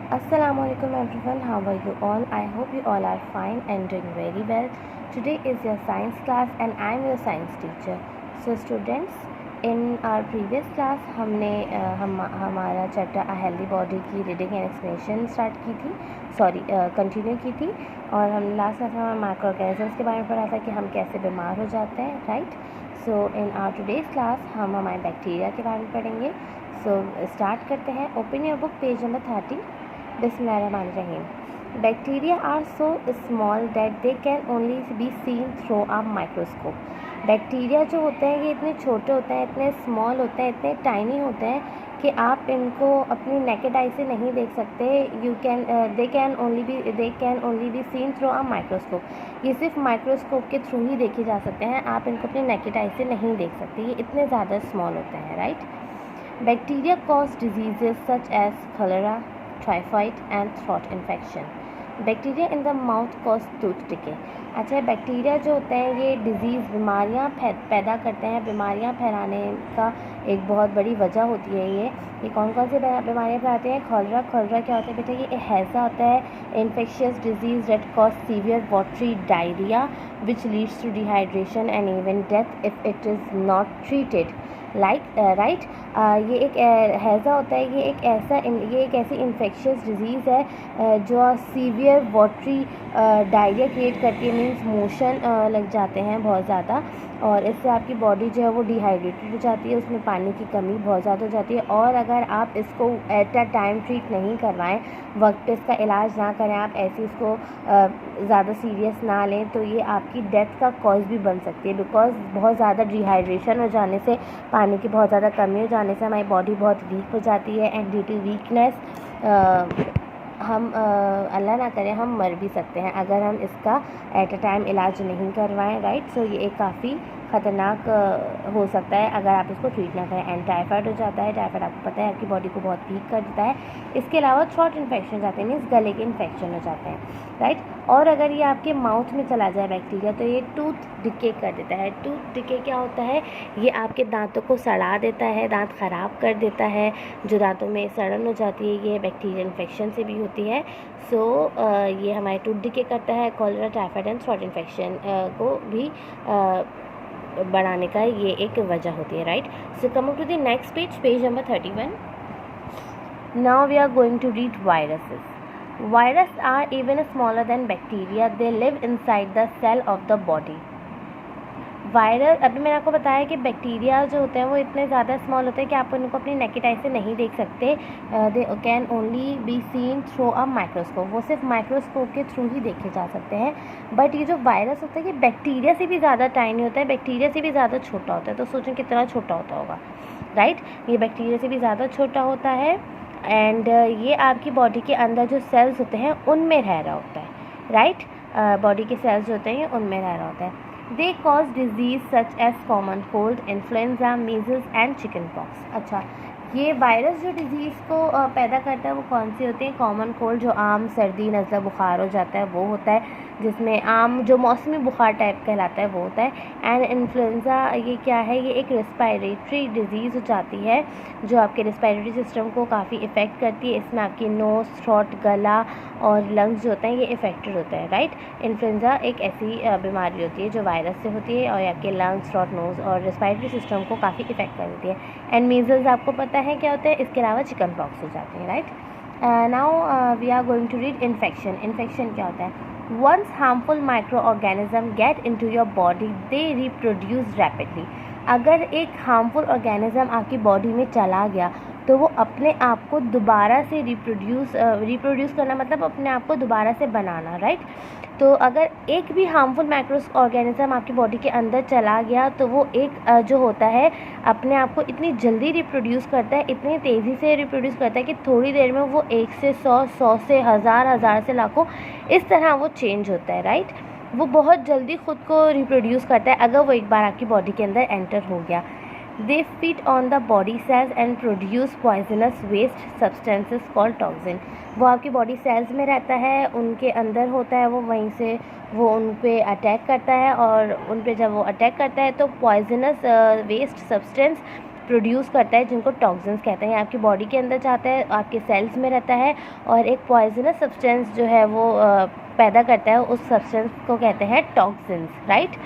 Assalamualaikum everyone, how are you all? I hope you all are fine and doing very well. Today is your science class and I am your science teacher. So students, in our previous class हमने हमारा chapter a healthy body की reading and explanation start की थी, continue की थी। और हम last class में हमारे माइक्रो ऑर्गेनिजम्स के बारे में पढ़ा था कि हम कैसे बीमार हो जाते हैं, right. So in our today's class हम हमारे बैक्टीरिया के बारे में पढ़ेंगे। सो स्टार्ट करते हैं। Open your book, page number 30। Bismillahirrahmanirrahim. Bacteria are so small that they can only be seen through a microscope. Bacteria जो होते हैं ये इतने छोटे होते हैं, इतने स्मॉल होते हैं, इतने टाइनी होते हैं कि आप इनको अपनी नेकेड आई से नहीं देख सकते। They can only be seen through a microscope. ये सिर्फ माइक्रोस्कोप के थ्रू ही देखे जा सकते हैं, आप इनको अपनी नेकेड आई से नहीं देख सकते, ये इतने ज़्यादा स्मॉल होते हैं, right. Bacteria cause diseases such as cholera, typhoid and throat infection. Bacteria in the mouth cause tooth decay. अच्छा, बैक्टीरिया जो होते हैं ये डिजीज़ बीमारियाँ पैदा करते हैं, बीमारियाँ फैलाने का एक बहुत बड़ी वजह होती है। ये कौन कौन सी बीमारियाँ फैलाते हैं? कॉलरा क्या होता है बेटा? ये हैज़ा होता है, infectious disease that cause severe watery diarrhoea which leads to dehydration and even death if it is not treated right. ये एक हैज़ा होता है, ये एक ऐसी इन्फेक्शियस डिजीज़ है जो सीवियर वाटरी डायरिया क्रिएट करती है। मीन्स मोशन लग जाते हैं बहुत ज़्यादा, और इससे आपकी बॉडी जो है वो डिहाइड्रेटेड हो जाती है, उसमें पानी की कमी बहुत ज़्यादा हो जाती है। और अगर आप इसको एट अ टाइम ट्रीट नहीं करवाएं, वक्त पे इसका इलाज ना करें, आप ऐसे इसको ज़्यादा सीरियस ना लें, तो ये आपकी डेथ का कॉज भी बन सकती है। बिकॉज बहुत ज़्यादा डिहाइड्रेशन हो जाने से, पानी की बहुत ज़्यादा कमी हो जाने से हमारी बॉडी बहुत वीक हो जाती है, एंड ड्यू टू वीकनेस हम अल्लाह ना करें हम मर भी सकते हैं अगर हम इसका एट अ टाइम इलाज नहीं करवाएं, राइट। सो ये एक काफ़ी ख़तरनाक हो सकता है अगर आप इसको ट्रीट ना करें। एंड टाइफाइड हो जाता है। टाइफाइड आपको पता है आपकी बॉडी को बहुत वीक कर देता है। इसके अलावा थ्रोट इन्फेक्शन हो जाते हैं, मीन्स गले के इन्फेक्शन हो जाते हैं, राइट। और अगर ये आपके माउथ में चला जाए बैक्टीरिया तो ये टूथ डिके कर देता है। टूथ डिके क्या होता है? ये आपके दांतों को सड़ा देता है, दांत ख़राब कर देता है, जो दांतों में सड़न हो जाती है ये बैक्टीरियल इन्फेक्शन से भी होती है। सो ये हमारे टूथ डिके करता है। Cholera, typhoid and throat infection को भी बढ़ाने का ये एक वजह होती है, right. So coming to the next page, page number 31। Now we are going to read viruses. Viruses are even smaller than bacteria. They live inside the cell of the body. Virus, अभी मैंने आपको बताया कि bacteria जो होते हैं वो इतने ज़्यादा स्मॉल होते हैं कि आप उनको अपनी नेकेड आई से नहीं देख सकते। They can only be seen through a microscope. वो सिर्फ माइक्रोस्कोप के थ्रू ही देखे जा सकते हैं। बट ये जो वायरस होता है ये बैक्टीरिया से भी ज़्यादा टाइनी होता है, बैक्टीरिया से भी ज़्यादा छोटा होता है। तो सोचें कितना छोटा होता होगा, राइट। ये बैक्टीरिया से भी ज़्यादा छोटा होता है, एंड ये आपकी बॉडी के अंदर जो सेल्स होते हैं उनमें रह रहा होता है, राइट। बॉडी के सेल्स जो होते हैं उनमें रह रहा होता है। They cause disease such as common cold, influenza, measles and chicken pox. अच्छा, ये वायरस जो डिज़ीज़ को पैदा करता है वो कौन सी होती है? कॉमन कोल्ड, जो आम सर्दी नज़ला बुखार हो जाता है वो होता है, जिसमें आम जो मौसमी बुखार टाइप कहलाता है वो होता है। एंड इन्फ्लुएंज़ा ये क्या है? ये एक रेस्पिरेटरी डिज़ीज़ हो जाती है जो आपके रेस्पिरेटरी सिस्टम को काफ़ी इफ़ेक्ट करती है। इसमें आपकी नोज़, थ्रोट, गला और लंग्स जो होते हैं ये इफ़ेक्टेड होते हैं, राइट। इन्फ्लुएंज़ा एक ऐसी बीमारी होती है जो वायरस से होती है और आपके लंग्स, थ्रोट, नोज़ और रेस्पिरेटरी सिस्टम को काफ़ी इफ़ेक्ट कर देती है। एंड मीजल्स आपको पता है क्या होता है, इसके अलावा चिकन पॉक्स हो जाते हैं, right. Now we are going to read infection. Infection क्या होता है? Once harmful microorganism get into your body, they reproduce rapidly. अगर एक हार्मफुल ऑर्गेनिज्म आपकी बॉडी में चला गया तो वो अपने आप को दोबारा से रिप्रोड्यूस करना, मतलब अपने आप को दोबारा से बनाना, राइट। तो अगर एक भी हार्मफुल माइक्रो ऑर्गेनिज्म आपकी बॉडी के अंदर चला गया तो वो एक जो होता है अपने आप को इतनी जल्दी रिप्रोड्यूस करता है, इतनी तेज़ी से रिप्रोड्यूस करता है कि थोड़ी देर में वो 1 से 100, 100 से 1000, 1000 से लाखों, इस तरह वो चेंज होता है, राइट। वो बहुत जल्दी ख़ुद को रिप्रोड्यूस करता है अगर वो एक बार आपकी बॉडी के अंदर एंटर हो गया। They feed on the body cells and produce poisonous waste substances called toxin. वो आपकी बॉडी सेल्स में रहता है, उनके अंदर होता है, वो वहीं से वो उन पे अटैक करता है, और उन पे जब वो अटैक करता है तो पॉइजनस वेस्ट सब्सटेंस प्रोड्यूस करता है, जिनको टॉक्सिन्स कहते हैं। आपकी बॉडी के अंदर जाता है, आपके सेल्स में रहता है और एक पॉइजनस सब्सटेंस जो है वो पैदा करता है, उस सब्सटेंस को कहते हैं toxins, right.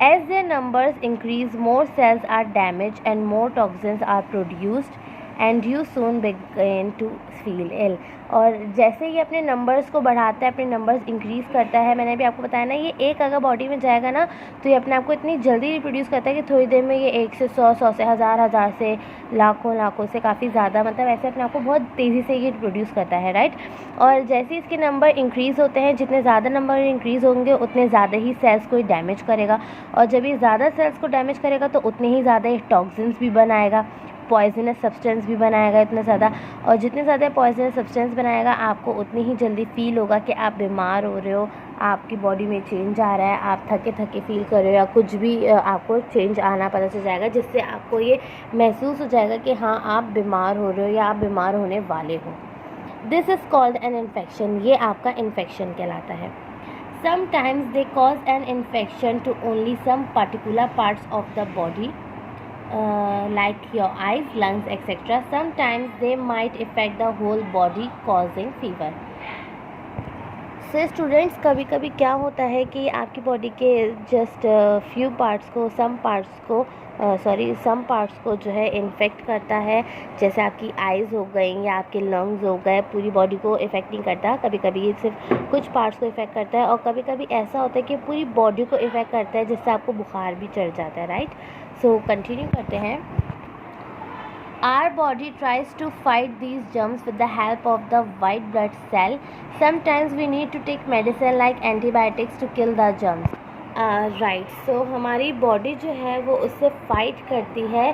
As their numbers increase, more cells are damaged and more toxins are produced and you soon begin to feel ill। और जैसे ये अपने नंबर्स को बढ़ाता है, अपने नंबर्स इंक्रीज़ करता है, मैंने भी आपको बताया ना, ये एक अगर बॉडी में जाएगा ना तो ये अपने आप को इतनी जल्दी रिप्रोड्यूस करता है कि थोड़ी देर में ये 1 से 100, 100 से 1000, 1000 से लाखों से काफ़ी ज़्यादा, मतलब ऐसे अपने आप को बहुत तेज़ी से ये रिप्रोड्यूस करता है, राइट। और जैसे इसके नंबर इंक्रीज़ होते हैं, जितने ज़्यादा नंबर इंक्रीज़ होंगे उतने ज़्यादा ही सेल्स को डैमेज करेगा, और जब ये ज़्यादा सेल्स को डैमेज करेगा तो उतने ही ज़्यादा ये टॉक्सिन्स भी बनाएगा, पॉइजनस सब्सटेंस भी बनाएगा इतना ज़्यादा। और जितने ज़्यादा पॉइजनस सब्सटेंस बनाएगा, आपको उतनी ही जल्दी फील होगा कि आप बीमार हो रहे हो, आपकी बॉडी में चेंज आ रहा है, आप थके थके फील कर रहे हो, या कुछ भी आपको चेंज आना पता चल जाएगा, जिससे आपको ये महसूस हो जाएगा कि हाँ आप बीमार हो रहे हो या आप बीमार होने वाले हो। This is called an infection. ये आपका इन्फेक्शन कहलाता है। Sometimes they cause an infection to only some particular parts of the body, like your eyes, lungs, etc. Sometimes they might affect the whole body, causing fever. So students, कभी कभी क्या होता है कि आपकी बॉडी के जस्ट फ्यू पार्ट्स को, some parts को जो है इन्फेक्ट करता है, जैसे आपकी आइज़ हो गई या आपके लंग्स हो गए, पूरी बॉडी को इफ़ेक्ट नहीं करता, कभी कभी ये सिर्फ कुछ पार्ट्स को इफ़ेक्ट करता है, और कभी कभी ऐसा होता है कि पूरी बॉडी को इफ़ेक्ट करता है, जिससे आपको बुखार भी चढ़ जाता है, राइट। सो कंटिन्यू करते हैं। Our body tries to fight these germs with the help of the white blood cell. Sometimes we need to take medicine like antibiotics to kill the germs. Right. So हमारी body जो है वो उससे fight करती है,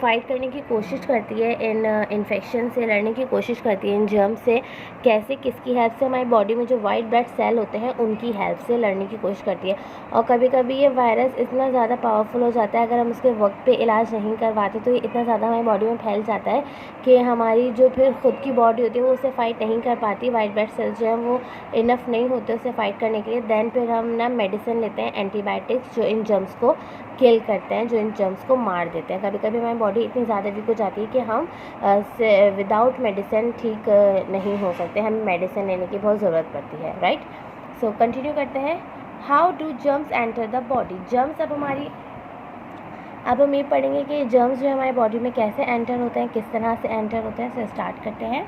fight करने की कोशिश करती है, इन इन्फेक्शन से लड़ने की कोशिश करती है, इन जर्म से। कैसे, किसकी हेल्प से? हमारी बॉडी में जो वाइट ब्लड सेल होते हैं उनकी हेल्प से लड़ने की कोशिश करती है। और कभी कभी ये वायरस इतना ज़्यादा पावरफुल हो जाता है, अगर हम उसके वक्त पे इलाज नहीं करवाते तो ये इतना ज़्यादा हमारी बॉडी में फैल जाता है कि हमारी जो फिर ख़ुद की बॉडी होती है वो उससे फ़ाइट नहीं कर पाती, वाइट ब्लड सेल्स जो हैं वो इनफ नहीं होते उससे फ़ाइट करने के लिए। दैन फिर हम ना मेडिसिन लेते हैं, एंटीबायोटिक्स, जो इन जर्म्स को किल करते हैं, जो इन जर्म्स को मार देते हैं। कभी कभी हमारी बॉडी इतनी ज़्यादा वीक हो जाती है कि हम विदाउट मेडिसिन ठीक नहीं हो सकते, हमें मेडिसिन लेने की बहुत ज़रूरत पड़ती है, राइट। सो कंटिन्यू करते हैं। How do germs enter the body? Germs अब हम ये पढ़ेंगे कि जर्म्स जो हमारी बॉडी में कैसे एंटर होते हैं, किस तरह से एंटर होते हैं। सो स्टार्ट करते हैं।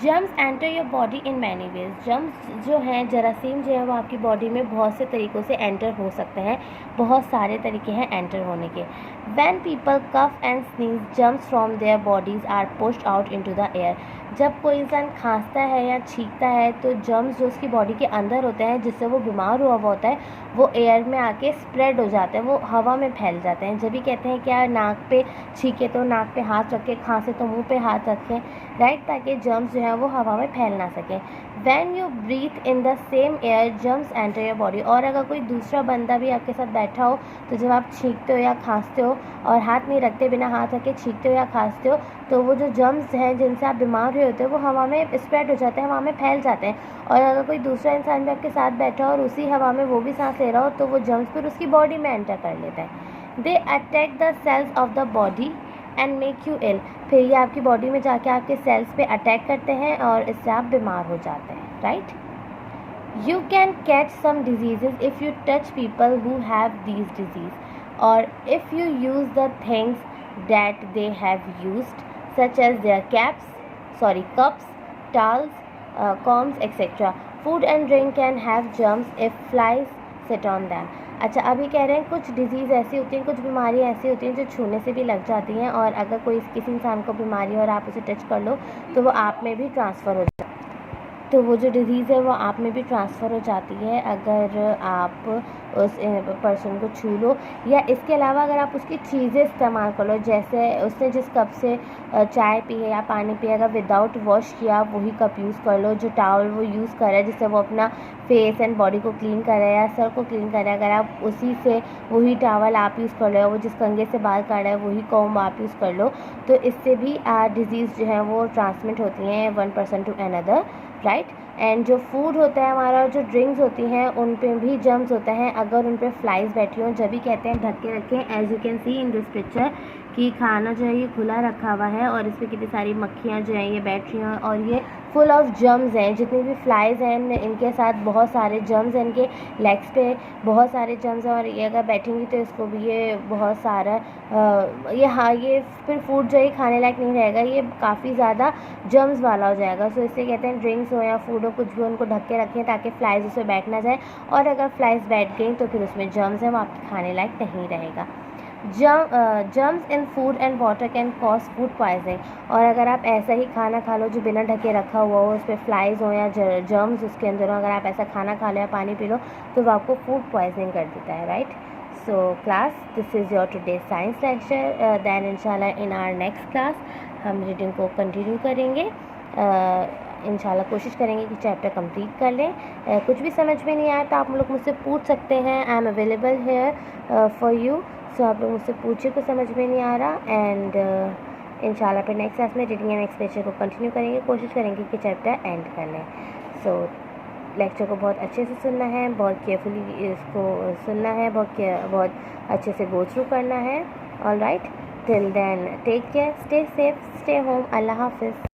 Germs enter your body in many ways. Germs जो हैं, जरासीम जो है वो आपकी बॉडी में बहुत से तरीक़ों से एंटर हो सकते हैं, बहुत सारे तरीके हैं एंटर होने के। When people cough and sneeze, germs from their bodies are pushed out into the air. जब कोई इंसान खांसता है या छींकता है तो जर्म्स जो उसकी बॉडी के अंदर होते हैं, जिससे वो बीमार हुआ होता है, वो एयर में आके स्प्रेड हो जाते हैं, वो हवा में फैल जाते हैं। जब भी कहते हैं क्या, नाक पे छींके तो नाक पे हाथ रखें, खांसे तो मुंह पे हाथ रखें, राइट, ताकि जर्म्स जो है वो हवा में फैल ना सकें। When you breathe in the same air, germs enter your body. और अगर कोई दूसरा बंदा भी आपके साथ बैठा हो तो जब आप छींकते हो या खांसते हो और हाथ नहीं रखते, बिना हाथ रखे छींकते हो या खांसते हो, तो वो जो जर्म्स हैं जिनसे आप बीमार हुए होते हैं वो हवा में स्प्रेड हो जाते हैं, हवा में फैल जाते हैं। और अगर कोई दूसरा इंसान भी आपके साथ बैठा हो और उसी हवा में वो भी सांस ले रहा हो तो वो जर्म्स फिर उसकी बॉडी में एंटर कर लेता है। They attack the cells of the body and make you ill. फिर ये आपकी बॉडी में जाके आपके सेल्स पे अटैक करते हैं और इससे आप बीमार हो जाते हैं, right. You can catch some diseases if you touch people who have these disease, or if you use the things that they have used, such as their cups, towels, combs, etc. Food and drink can have germs if flies sit on them. अच्छा, अभी कह रहे हैं कुछ disease ऐसी होती हैं, कुछ बीमारियाँ ऐसी होती हैं जो छूने से भी लग जाती हैं, और अगर कोई किसी इंसान को बीमारी है और आप उसे टच कर लो तो वो आप में भी ट्रांसफ़र हो जाती है। तो वो जो डिज़ीज़ है वो आप में भी ट्रांसफ़र हो जाती है अगर आप उस पर्सन को छू लो, या इसके अलावा अगर आप उसकी चीज़ें इस्तेमाल कर लो, जैसे उसने जिस कप से चाय पी है या पानी पिया, अगर विदाउट वॉश किया वही कप यूज़ कर लो। जो टावल वो यूज़ कर रहा है जिससे वो अपना फेस एंड बॉडी को क्लीन कर रहा है या सर को क्लीन कर रहा है, अगर आप उसी से वही टावल आप यूज़ कर लो, वो जिस कंघे से बाल काट रहा है वही कॉम्ब आप यूज़ कर लो, तो इससे भी डिज़ीज़ जो है वो ट्रांसमिट होती हैं one person to another, right. And जो फूड होता है हमारा, जो ड्रिंक्स होती हैं, उन पे भी जर्म्स होते हैं अगर उन पे फ्लाइज बैठी हों। जब भी कहते हैं ढक के रखें, as you can see in this picture कि खाना जो है ये खुला रखा हुआ है और इस पर कितनी सारी मक्खियाँ जो हैं ये बैठ रही हैं और ये फुल ऑफ जर्म्स हैं। जितनी भी फ्लाइज हैं इनके साथ बहुत सारे जर्म्स हैं, इनके लेग्स पे बहुत सारे जर्म्स हैं और ये अगर बैठेंगी तो इसको भी ये बहुत सारा ये फिर फूड जो है खाने लायक नहीं रहेगा, ये काफ़ी ज़्यादा जर्म्स वाला हो जाएगा। सो इससे कहते हैं ड्रिंक्स हो या फूड हो कुछ भी उनको ढक के रखें ताकि फ्लाइज उसमें बैठ ना जाए, और अगर फ्लाइज बैठ गई तो फिर उसमें जर्म्स हैं वो आपके खाने लायक नहीं रहेगा। Germs in food and water can cause food poisoning, और अगर आप ऐसा ही खाना खा लो जो बिना ढके रखा हुआ हो, उस पर फ्लाइज हो या जर्म्स उसके अंदर हो, अगर आप ऐसा खाना खा लो या पानी पी लो तो वो आपको फूड पॉइजनिंग कर देता है, right. So class, this is your today science lecture. Then इंशाल्लाह इन आवर नेक्स्ट क्लास हम रीडिंग को कंटिन्यू करेंगे। इंशाल्लाह कोशिश करेंगे कि चैप्टर कंप्लीट कर लें। कुछ भी समझ में नहीं आया तो आप लोग मुझसे पूछ सकते हैं। I am available here for you. So आप लोग मुझसे पूछिए कुछ समझ में नहीं आ रहा, एंड इंशाल्लाह फिर नेक्स्ट क्लास में रीडिंग एंड एक्सप्रेशन को कंटिन्यू करेंगे। कोशिश करेंगे कि चैप्टर एंड कर लें। सो लेक्चर को बहुत अच्छे से सुनना है, बहुत केयरफुली इसको सुनना है, बहुत अच्छे से गो थ्रू करना है। All right, till then take care, stay safe, stay home. अल्लाह हाफिज़।